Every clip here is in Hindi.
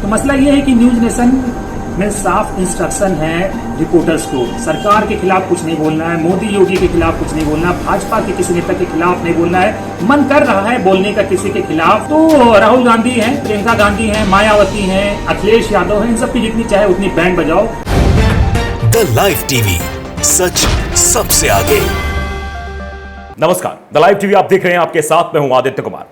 मसला ये है कि न्यूज नेशन में साफ इंस्ट्रक्शन है रिपोर्टर्स को, सरकार के खिलाफ कुछ नहीं बोलना है, मोदी योगी के खिलाफ कुछ नहीं बोलना, भाजपा के किसी नेता के खिलाफ नहीं बोलना है। मन कर रहा है बोलने का किसी के खिलाफ तो राहुल गांधी हैं, प्रियंका गांधी हैं, मायावती हैं, अखिलेश यादव हैं, इन सब की जितनी चाहे उतनी बैंड बजाओ। द लाइव टीवी, सच सबसे आगे। नमस्कार, द लाइव टीवी आप देख रहे हैं, आपके साथ में हूं आदित्य कुमार।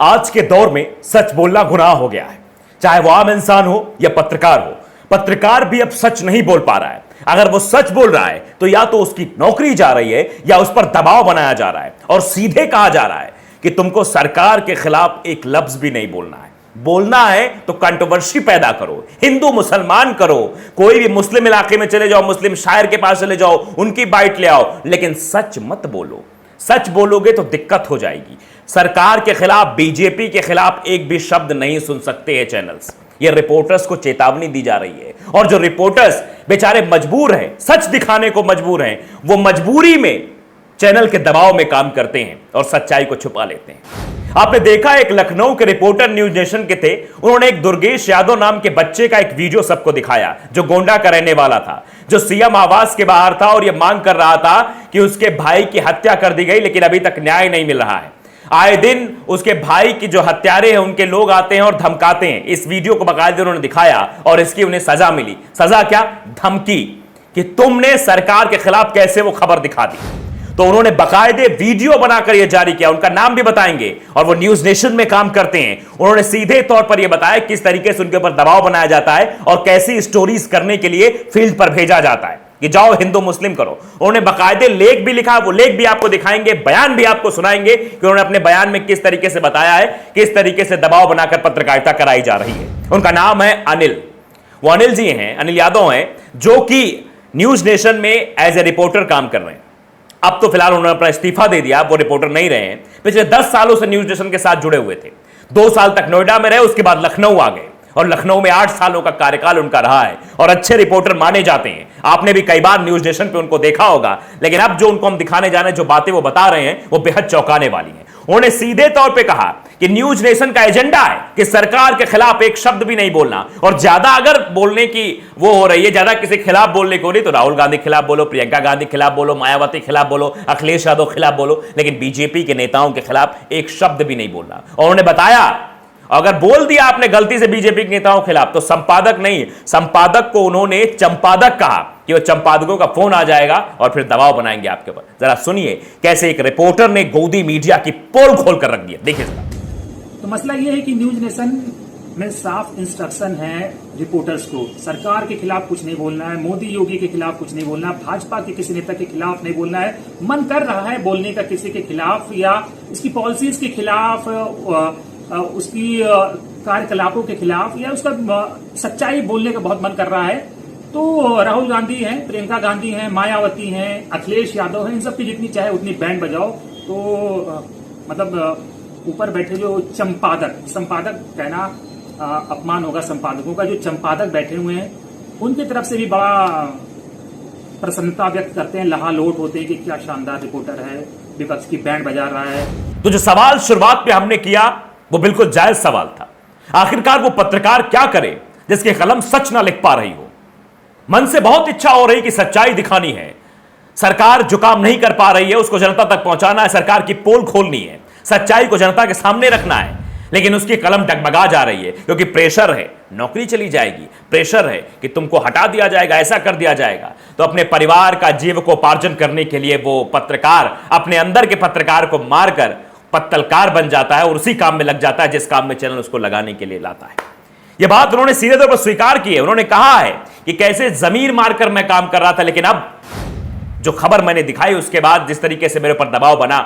आज के दौर में सच बोलना गुनाह हो गया है, चाहे वो आम इंसान हो या पत्रकार हो। पत्रकार भी अब सच नहीं बोल पा रहा है। अगर वो सच बोल रहा है तो या तो उसकी नौकरी जा रही है या उस पर दबाव बनाया जा रहा है और सीधे कहा जा रहा है कि तुमको सरकार के खिलाफ एक लफ्ज भी नहीं बोलना है। बोलना है तो कंट्रोवर्सी पैदा करो, हिंदू मुसलमान करो, कोई भी मुस्लिम इलाके में चले जाओ, मुस्लिम शायर के पास चले जाओ, उनकी बाइट ले आओ, लेकिन सच मत बोलो। सच बोलोगे तो दिक्कत हो जाएगी। सरकार के खिलाफ, बीजेपी के खिलाफ एक भी शब्द नहीं सुन सकते हैं चैनल्स। ये रिपोर्टर्स को चेतावनी दी जा रही है और जो रिपोर्टर्स बेचारे मजबूर हैं, सच दिखाने को मजबूर हैं, वो मजबूरी में चैनल के दबाव में काम करते हैं और सच्चाई को छुपा लेते हैं। आपने देखा, एक लखनऊ के रिपोर्टर न्यूज नेशन के थे, उन्होंने एक दुर्गेश यादव नाम के बच्चे का एक वीडियो सबको दिखाया जो गोंडा का रहने वाला था, जो सीएम आवास के बाहर था और यह मांग कर रहा था कि उसके भाई की हत्या कर दी गई, लेकिन अभी तक न्याय नहीं मिल रहा है। आए दिन उसके भाई की जो हत्यारे हैं उनके लोग आते हैं और धमकाते हैं। इस वीडियो को बाकायदे उन्होंने दिखाया और इसकी उन्हें सजा मिली। सजा क्या? धमकी, कि तुमने सरकार के खिलाफ कैसे वो खबर दिखा दी। तो उन्होंने बाकायदे वीडियो बनाकर यह जारी किया, उनका नाम भी बताएंगे, और वो न्यूज नेशन में काम करते हैं। उन्होंने सीधे तौर पर यह बताया किस तरीके से उनके ऊपर दबाव बनाया जाता है और कैसी स्टोरीज करने के लिए फील्ड पर भेजा जाता है कि जाओ हिंदू मुस्लिम करो। उन्होंने बाकायदे लेख भी लिखा, वो लेख भी आपको दिखाएंगे, बयान भी आपको सुनाएंगे कि उन्होंने अपने बयान में किस तरीके से बताया है, किस तरीके से दबाव बनाकर पत्रकारिता कराई जा रही है। उनका नाम है अनिल। वो अनिल जी हैं, अनिल यादव हैं, जो कि न्यूज नेशन में एज ए रिपोर्टर काम कर रहे हैं। अब तो फिलहाल उन्होंने अपना इस्तीफा दे दिया, वो रिपोर्टर नहीं रहे हैं। पिछले 10 सालों से न्यूज नेशन के साथ जुड़े हुए थे। 2 साल तक नोएडा में रहे, उसके बाद लखनऊ आ गए और लखनऊ में 8 सालों का कार्यकाल उनका रहा है और अच्छे रिपोर्टर माने जाते हैं। आपने भी कई बार न्यूज नेशन पे उनको देखा होगा, लेकिन अब जो उनको हम दिखाने जा रहे हैं, जो बातें वो बता रहे हैं, वो बेहद चौंकाने वाली हैं। उन्होंने सीधे तौर पे कहा कि न्यूज नेशन का एजेंडा है कि सरकार के खिलाफ एक शब्द भी नहीं बोलना, और ज्यादा अगर बोलने की वो हो रही है, ज्यादा किसी खिलाफ बोलने को नहीं, तो राहुल गांधी खिलाफ बोलो, प्रियंका गांधी खिलाफ बोलो, मायावती खिलाफ बोलो, अखिलेश यादव खिलाफ बोलो, लेकिन बीजेपी के नेताओं के खिलाफ एक शब्द भी नहीं बोलना। और उन्होंने बताया, अगर बोल दिया आपने गलती से बीजेपी के नेताओं के खिलाफ तो संपादक नहीं, संपादक को उन्होंने चंपादक कहा कि वो चंपादकों का फोन आ जाएगा और फिर दबाव बनाएंगे आपके ऊपर। जरा सुनिए कैसे एक रिपोर्टर ने गोदी मीडिया की पोल खोल कर रख दिया, देखिए जरा। तो मसला यह है कि न्यूज नेशन में साफ इंस्ट्रक्शन है रिपोर्टर्स को, सरकार के खिलाफ कुछ नहीं बोलना है, मोदी योगी के खिलाफ कुछ नहीं बोलना, भाजपा के किसी नेता के खिलाफ नहीं बोलना है। मन कर रहा है बोलने का किसी के खिलाफ या इसकी पॉलिसीज के खिलाफ, उसकी कार्यकलापों के खिलाफ, या उसका सच्चाई बोलने का बहुत मन कर रहा है, तो राहुल गांधी हैं, प्रियंका गांधी हैं, मायावती हैं, अखिलेश यादव हैं, इन सब की जितनी चाहे उतनी बैंड बजाओ। तो मतलब ऊपर बैठे जो चंपादक, संपादक कहना अपमान होगा संपादकों का, जो चंपादक बैठे हुए हैं उनकी तरफ से भी बड़ा प्रसन्नता व्यक्त करते हैं, लहालोट होते हैं कि क्या शानदार रिपोर्टर है, विपक्ष की बैंड बजा रहा है। तो जो सवाल शुरुआत में हमने किया वो बिल्कुल जायज सवाल था। आखिरकार वो पत्रकार क्या करे जिसकी कलम सच ना लिख पा रही हो। मन से बहुत इच्छा हो रही कि सच्चाई दिखानी है, सरकार जो काम नहीं कर पा रही है उसको जनता तक पहुंचाना है, सरकार की पोल खोलनी है, सच्चाई को जनता के सामने रखना है, लेकिन उसकी कलम डगमगा जा रही है क्योंकि प्रेशर है, नौकरी चली जाएगी, प्रेशर है कि तुमको हटा दिया जाएगा, ऐसा कर दिया जाएगा। तो अपने परिवार का जीविकोपार्जन करने के लिए वो पत्रकार अपने अंदर के पत्रकार को मारकर पत्तलकार बन जाता है और उसी काम में लग जाता है जिस काम में चैनल उसको लगाने के लिए लाता है। यह बात उन्होंने सीधे तौर पर स्वीकार की है। उन्होंने कहा है कि कैसे जमीर मारकर मैं काम कर रहा था, लेकिन अब जो खबर मैंने दिखाई उसके बाद जिस तरीके से मेरे ऊपर दबाव बना,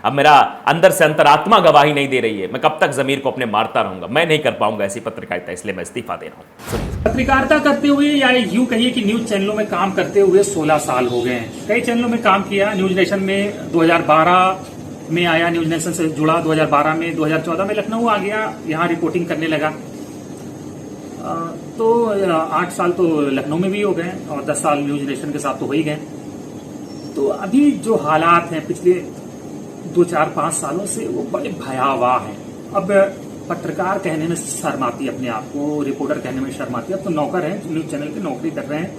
अब मेरा अंदर से अंतरात्मा गवाही नहीं दे रही है। मैं कब तक जमीर को अपने मारता रहूंगा, मैं नहीं कर पाऊंगा ऐसी पत्रकारिता, इसलिए मैं इस्तीफा दे रहा हूं। पत्रकारिता करते हुए या यूं कहिए कि न्यूज चैनलों में काम करते हुए 16 साल हो गए हैं। कई चैनलों में काम किया। न्यूज नेशन में 2012 में आया, न्यूज नेशन से जुड़ा 2012 में, 2014 में लखनऊ आ गया, यहाँ रिपोर्टिंग करने लगा। तो 8 साल तो लखनऊ में भी हो गए और 10 साल न्यूज नेशन के साथ तो हो ही गए। तो अभी जो हालात हैं पिछले 2, 4, 5 सालों से वो बड़े भयावह हैं। अब पत्रकार कहने में शर्माती अपने आप को, रिपोर्टर कहने में शर्माती। अब तो नौकर हैं, न्यूज चैनल की नौकरी कर रहे हैं,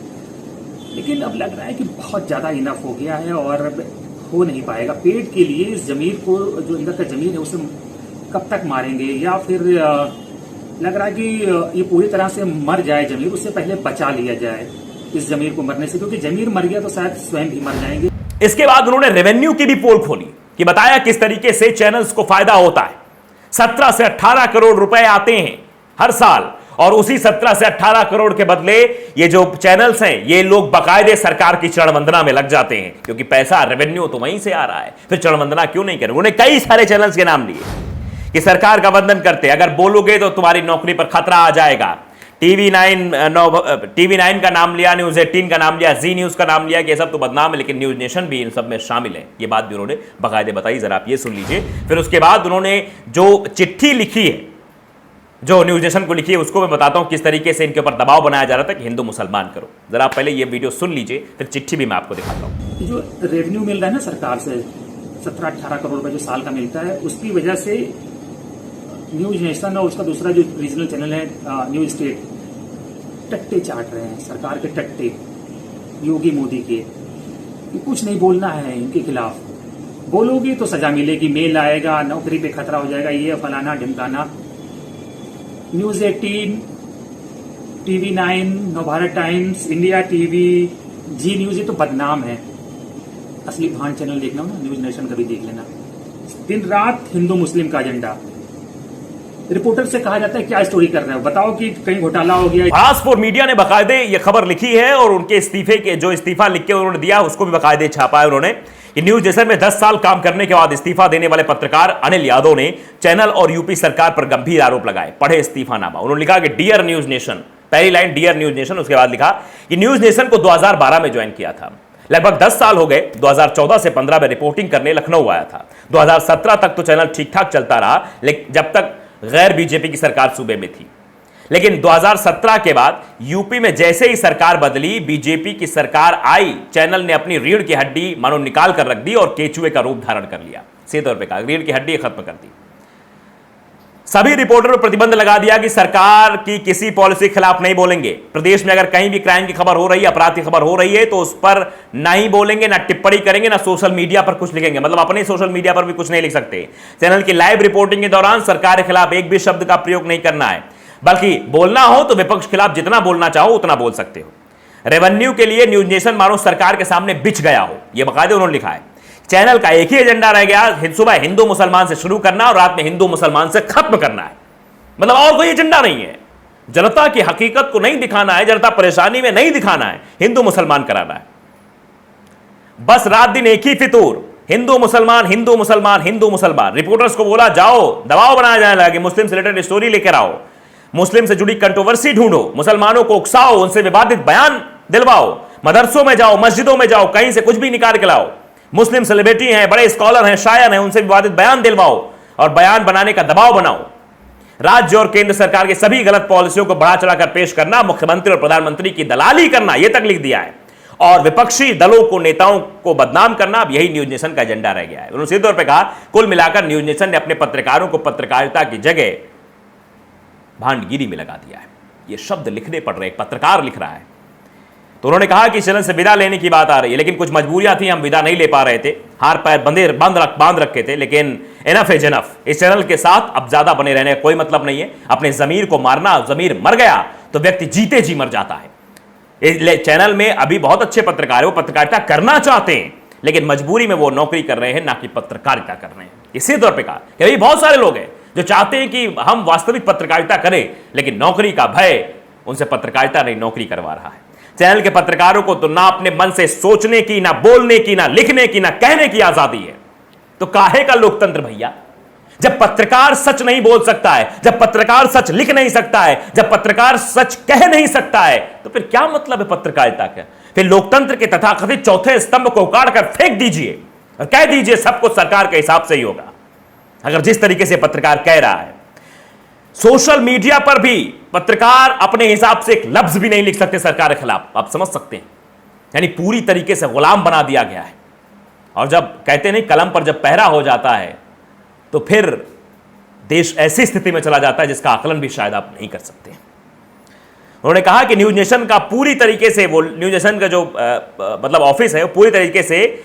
लेकिन अब लग रहा है कि बहुत ज्यादा इनफ हो गया है और अब हो नहीं पाएगा। पेट के लिए इस जमीर को, जो अंदर का जमीर है, उसे कब तक मारेंगे, या फिर लग रहा है कि ये पूरी तरह से मर जाए जमीर, उससे पहले बचा लिया जाए इस जमीर को मरने से, क्योंकि जमीर मर गया तो शायद स्वयं भी मर जाएंगे। इसके बाद उन्होंने रेवेन्यू की भी पोल खोली कि बताया किस तरीके से चैनल्स को फायदा होता है। 17 से 18 करोड़ रुपए आते हैं हर साल, और उसी 17 से 18 करोड़ के बदले ये जो चैनल्स हैं, ये लोग बाकायदे सरकार की चरण वंदना में लग जाते हैं, क्योंकि पैसा रेवेन्यू तो वहीं से आ रहा है, फिर चरण वंदना क्यों नहीं करें। उन्होंने कई सारे चैनल्स के नाम लिए कि सरकार का वंदन करते, अगर बोलोगे तो तुम्हारी नौकरी पर खतरा आ जाएगा। टीवी9 का नाम लिया, न्यूज 18 का नाम लिया, जी न्यूज का नाम लिया कि ये सब तो बदनाम है, लेकिन न्यूज नेशन भी इन सब में शामिल है। ये बात भी उन्होंने बाकायदे बताई, जरा आप ये सुन लीजिए। फिर उसके बाद उन्होंने जो चिट्ठी लिखी है, जो न्यूज नेशन को लिखी है, उसको मैं बताता हूं किस तरीके से इनके ऊपर दबाव बनाया जा रहा था कि हिंदू मुसलमान करो। जरा आप पहले ये वीडियो सुन लीजिए, फिर चिट्ठी भी मैं आपको दिखाता हूं। जो रेवेन्यू मिल रहा है ना सरकार से, 17-18 करोड़ रुपए जो साल का मिलता है, उसकी वजह से न्यूज नेशन और उसका दूसरा जो रीजनल चैनल है न्यूज स्टेट, टट्टे चाट रहे हैं, सरकार के टट्टे, योगी मोदी के। कुछ नहीं बोलना है इनके खिलाफ, बोलोगे तो सजा मिलेगी, मेल आएगा, नौकरी पे खतरा हो जाएगा, ये फलाना ढिमकाना। News 18, TV nine, Navbharat Times, India TV, Zee News, ये तो बदनाम है। असली भान चैनल देखना हो ना, न्यूज नेशन का भी देख लेना। दिन रात हिंदू मुस्लिम का एजेंडा। रिपोर्टर से कहा जाता है क्या स्टोरी कर रहे हो, बताओ कि कहीं घोटाला हो गया। फास्ट मीडिया ने बाकायदे ये खबर लिखी है, और उनके इस्तीफे के जो इस्तीफा लिख के उन्होंने दिया उसको भी बाकायदे छापा है उन्होंने। न्यूज नेशन में 10 साल काम करने के बाद इस्तीफा देने वाले पत्रकार अनिल यादव ने चैनल और यूपी सरकार पर गंभीर आरोप लगाए। पढ़े इस्तीफानामा। उन्होंने लिखा कि डियर न्यूज नेशन, पहली लाइन डियर न्यूज नेशन, उसके बाद लिखा कि न्यूज नेशन को 2012 में ज्वाइन किया था, लगभग 10 साल हो गए। 2014 से 15 में रिपोर्टिंग करने लखनऊ आया था। 2017 तक तो चैनल ठीक ठाक चलता रहा, लेकिन जब तक गैर बीजेपी की सरकार सूबे में थी। लेकिन 2017 के बाद यूपी में जैसे ही सरकार बदली, बीजेपी की सरकार आई, चैनल ने अपनी रीढ़ की हड्डी मानो निकाल कर रख दी और केचुए का रूप धारण कर लिया। सीधे तौर पे कहा, रीढ़ की हड्डी खत्म कर दी। सभी रिपोर्टर पर प्रतिबंध लगा दिया कि सरकार की किसी पॉलिसी के खिलाफ नहीं बोलेंगे। प्रदेश में अगर कहीं भी क्राइम की खबर हो रही है, अपराध की खबर हो रही है, तो उस पर ना ही बोलेंगे, ना टिप्पणी करेंगे, ना सोशल मीडिया पर कुछ लिखेंगे। मतलब अपने सोशल मीडिया पर भी कुछ नहीं लिख सकते। चैनल की लाइव रिपोर्टिंग के दौरान सरकार के खिलाफ एक भी शब्द का प्रयोग नहीं करना है, बल्कि बोलना हो तो विपक्ष के खिलाफ जितना बोलना चाहो उतना बोल सकते हो। रेवेन्यू के लिए न्यूज नेशन मानो सरकार के सामने बिछ गया हो, यह बाकायदे उन्होंने लिखा है। चैनल का एक ही एजेंडा रह गया, सुबह हिंदू मुसलमान से शुरू करना और रात में हिंदू मुसलमान से खत्म करना है। मतलब और कोई एजेंडा नहीं है। जनता की हकीकत को नहीं दिखाना है, जनता परेशानी में नहीं दिखाना है, हिंदू मुसलमान कराना है। बस रात दिन एक ही फितूर, हिंदू मुसलमान, हिंदू मुसलमान, हिंदू मुसलमान। रिपोर्टर्स को बोला जाओ दबाव बनाया जाने लगा, मुस्लिम से रिलेटेड स्टोरी लेकर आओ, मुस्लिम से जुड़ी कंट्रोवर्सी ढूंढो, मुसलमानों को उकसाओ, उनसे विवादित बयान दिलवाओ, मदरसों में जाओ, मस्जिदों में जाओ, कहीं से कुछ भी निकाल के लाओ। मुस्लिम सेलिब्रिटी हैं, बड़े स्कॉलर हैं, शायर हैं, उनसे विवादित बयान दिलवाओ और बयान बनाने का दबाव बनाओ। राज्य और केंद्र सरकार की सभी गलत पॉलिसियों को बढ़ा चढ़ाकर पेश करना, मुख्यमंत्री और प्रधानमंत्री की दलाली करना, यह तक लिख दिया है। और विपक्षी दलों को, नेताओं को बदनाम करना, अब यही न्यूज नेशन का एजेंडा रह गया है। उन्होंने सीधे तौर पर कहा, कुल मिलाकर न्यूज नेशन ने अपने पत्रकारों को पत्रकारिता की जगह भांडगिरी में लगा दिया है। ये शब्द लिखने पड़ रहे, पत्रकार लिख रहा है। तो उन्होंने कहा कि चैनल से विदा लेने की बात आ रही है, लेकिन कुछ मजबूरियां थी, हम विदा नहीं ले पा रहे थे, हार पैर बांध रखे थे, लेकिन इनफ इज इनफ। इस चैनल के साथ अब ज्यादा बने रहने का कोई मतलब नहीं है। अपने जमीर को मारना, जमीर मर गया तो व्यक्ति जीते जी मर जाता है। चैनल में अभी बहुत अच्छे पत्रकार है, वो पत्रकारिता करना चाहते हैं, लेकिन मजबूरी में वो नौकरी कर रहे हैं, ना कि पत्रकारिता कर रहे हैं। इसी तौर पर कहा कि अभी बहुत सारे लोग हैं जो चाहते हैं कि हम वास्तविक पत्रकारिता करें, लेकिन नौकरी का भय उनसे पत्रकारिता नहीं नौकरी करवा रहा है। चैनल के पत्रकारों को तो ना अपने मन से सोचने की, ना बोलने की, ना लिखने की, ना कहने की आजादी है। तो काहे का लोकतंत्र भैया? जब पत्रकार सच नहीं बोल सकता है, जब पत्रकार सच लिख नहीं सकता है, जब पत्रकार सच कह नहीं सकता है, तो फिर क्या मतलब है पत्रकारिता का? फिर लोकतंत्र के तथाकथित चौथे स्तंभ को उखाड़ कर फेंक दीजिए और कह दीजिए सब कुछ सरकार के हिसाब से ही होगा। अगर जिस तरीके से पत्रकार कह रहा है, सोशल मीडिया पर भी पत्रकार अपने हिसाब से एक लफ्ज भी नहीं लिख सकते सरकार के खिलाफ, आप समझ सकते हैं। यानी पूरी तरीके से गुलाम बना दिया गया है। और जब कहते नहीं कलम पर जब पहरा हो जाता है तो फिर देश ऐसी स्थिति में चला जाता है जिसका आकलन भी शायद आप नहीं कर सकते। उन्होंने कहा कि न्यूज नेशन का पूरी तरीके से, वो न्यूज नेशन का जो मतलब ऑफिस है, वो पूरी तरीके से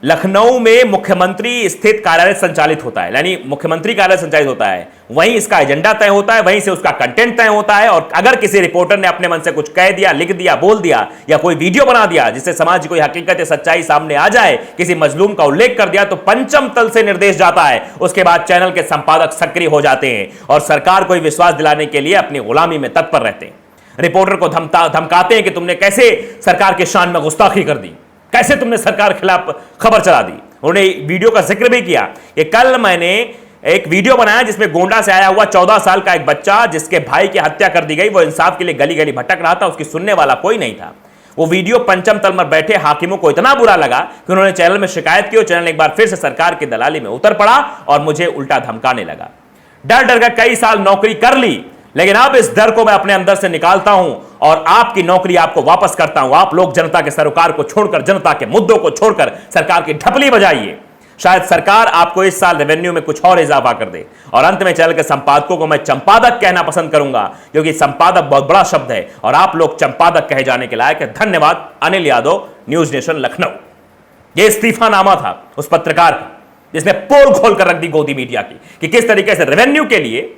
लखनऊ में मुख्यमंत्री स्थित कार्यालय संचालित होता है, यानी मुख्यमंत्री कार्यालय संचालित होता है, वहीं इसका एजेंडा तय होता है, वहीं से उसका कंटेंट तय होता है। और अगर किसी रिपोर्टर ने अपने मन से कुछ कह दिया, लिख दिया, बोल दिया या कोई वीडियो बना दिया जिससे समाज की कोई हकीकत या सच्चाई सामने आ जाए, किसी मजलूम का उल्लेख कर दिया, तो पंचम तल से निर्देश जाता है। उसके बाद चैनल के संपादक सक्रिय हो जाते हैं और सरकार को विश्वास दिलाने के लिए अपनी गुलामी में तत्पर रहते हैं। रिपोर्टर को धमकाते हैं कि तुमने कैसे सरकार के शान में गुस्ताखी कर दी, कैसे तुमने सरकार के खिलाफ खबर चला दी। उन्होंने वीडियो का जिक्र भी किया कि कल मैंने एक वीडियो बनाया जिसमें गोंडा से आया हुआ 14 साल का एक बच्चा जिसके भाई की हत्या कर दी गई, वो इंसाफ के लिए गली गली भटक रहा था, उसकी सुनने वाला कोई नहीं था। वो वीडियो पंचम तल में बैठे हाकिमों को इतना बुरा लगा कि उन्होंने चैनल में शिकायत की और चैनल एक बार फिर से सरकार की दलाली में उतर पड़ा और मुझे उल्टा धमकाने लगा। डर डर कर कई साल नौकरी कर ली, लेकिन अब इस डर को मैं अपने अंदर से निकालता हूं और आपकी नौकरी आपको वापस करता हूं। आप लोग जनता के सरोकार को छोड़कर, जनता के मुद्दों को छोड़कर सरकार की ढपली बजाइए। शायद सरकार आपको इस साल रेवेन्यू में कुछ और इजाफा कर दे। और अंत में चैनल के संपादकों को मैं चंपादक कहना पसंद करूंगा, क्योंकि संपादक बहुत बड़ा शब्द है और आप लोग चंपादक कहे जाने के लायक है। धन्यवाद। Anil Yadav, news nation, Lucknow. यह इस्तीफानामा था उस पत्रकार का जिसने पोल खोल कर रख दी गोदी मीडिया की कि किस तरीके से रेवेन्यू के लिए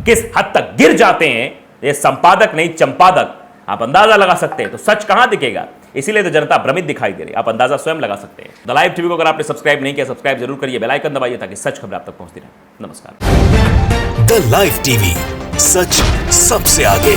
किस हद तक गिर जाते हैं ये संपादक नहीं चंपादक। आप अंदाजा लगा सकते हैं। तो सच कहां दिखेगा, इसीलिए तो जनता भ्रमित दिखाई दे रही। आप अंदाजा स्वयं लगा सकते हैं। द लाइव टीवी को अगर आपने सब्सक्राइब नहीं किया, सब्सक्राइब जरूर करिए, बेल आइकन दबाइए ताकि सच खबर आप तक पहुंचती रहे। नमस्कार। द लाइव टीवी, सच सबसे आगे।